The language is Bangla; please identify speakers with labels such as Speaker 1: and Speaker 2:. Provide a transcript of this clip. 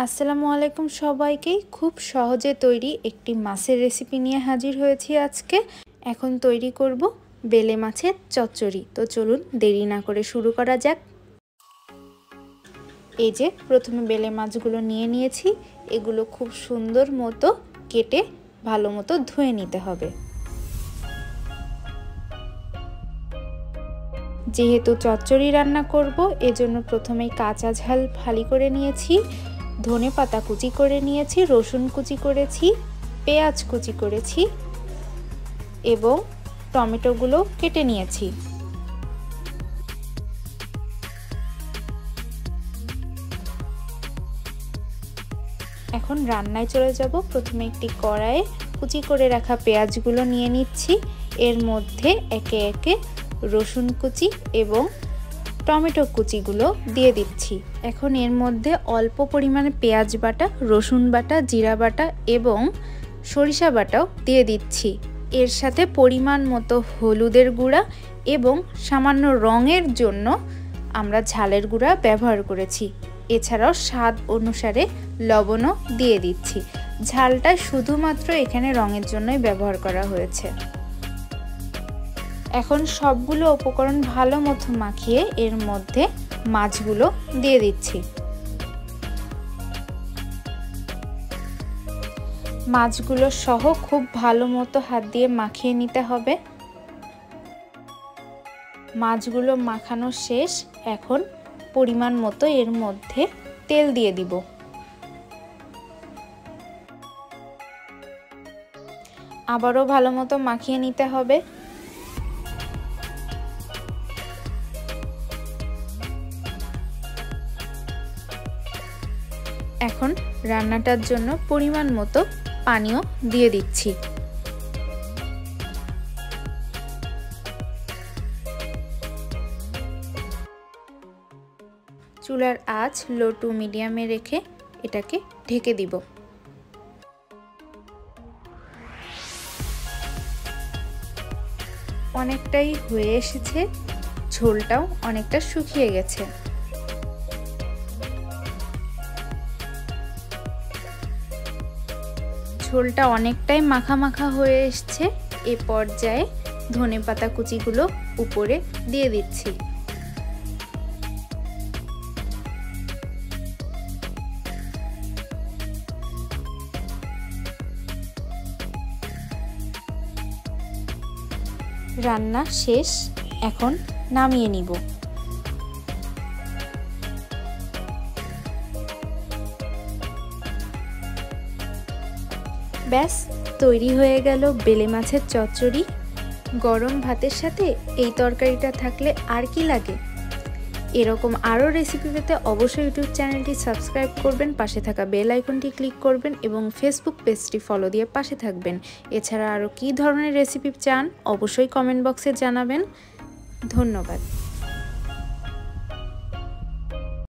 Speaker 1: আসসালামু আলাইকুম সবাইকে। খুব সহজে তৈরি একটি মাছের রেসিপি নিয়ে হাজির হয়েছি আজকে। এখন তৈরি করব বেলে মাছের চচ্চড়ি। তো চলুন দেরি না করে শুরু করা যাক। এই যে প্রথমে বেলে মাছগুলো নিয়ে নিয়েছি, এগুলো খুব সুন্দর মতো কেটে ভালো মতো ধুয়ে নিতে হবে। যেহেতু চচ্চড়ি রান্না করব, এজন্য প্রথমেই কাঁচা ঝাল ফালি করে নিয়েছি, ধনে পাতা কুচি করে নিয়েছি, রসুন কুচি করেছি, পেঁয়াজ কুচি করেছি এবং টমেটোগুলো কেটে নিয়েছি। এখন রান্নায় চলে যাব। প্রথমে একটি কড়াইয়ে কুচি করে রাখা পেঁয়াজগুলো নিয়ে নিচ্ছি, এর মধ্যে একে একে রসুন কুচি এবং টমেটো কুচিগুলো দিয়ে দিচ্ছি। এখন এর মধ্যে অল্প পরিমাণে পেঁয়াজ বাটা, রসুন বাটা, জিরা বাটা এবং সরিষা বাটাও দিয়ে দিচ্ছি। এর সাথে পরিমাণ মতো হলুদের গুঁড়া এবং সামান্য রঙের জন্য আমরা ঝালের গুঁড়া ব্যবহার করেছি। এছাড়াও স্বাদ অনুসারে লবণও দিয়ে দিচ্ছি। ঝালটা শুধুমাত্র এখানে রঙের জন্যই ব্যবহার করা হয়েছে। এখন সবগুলো উপকরণ ভালো মতো মাখিয়ে এর মধ্যে মাছগুলো দিয়ে দিচ্ছি। মাছগুলো সহ খুব ভালো মতো হাত দিয়ে মাখিয়ে নিতে হবে। মাছগুলো মাখানো শেষ। এখন পরিমাণ মতো এর মধ্যে তেল দিয়ে দিব। আবারও ভালো মতো মাখিয়ে নিতে হবে। এখন রান্নাটার জন্য পরিমাণ মতো পানিও দিয়ে দিচ্ছি। চুলার আঁচ লো টু মিডিয়ামে রেখে এটাকে ঢেকে দিব। অনেকটাই হয়ে এসেছে, ঝোলটাও অনেকটা শুকিয়ে গেছে। ঝোলটা অনেকটাই মাখা মাখা হয়ে এসছে। এ পর্যায়ে ধনেপাতা কুচিগুলো উপরে দিয়ে দিচ্ছি। রান্না শেষ, এখন নামিয়ে নিব। ব্যাস তৈরি হয়ে গেল বেলে মাছের চচ্চড়ি। গরম ভাতের সাথে এই তরকারিটা থাকলে আর কি লাগে। এরকম আরও রেসিপি পেতে অবশ্যই ইউটিউব চ্যানেলটি সাবস্ক্রাইব করবেন, পাশে থাকা বেল আইকনটি ক্লিক করবেন এবং ফেসবুক পেজটি ফলো দিয়ে পাশে থাকবেন। এছাড়া আরও কী ধরনের রেসিপি চান অবশ্যই কমেন্ট বক্সে জানাবেন। ধন্যবাদ।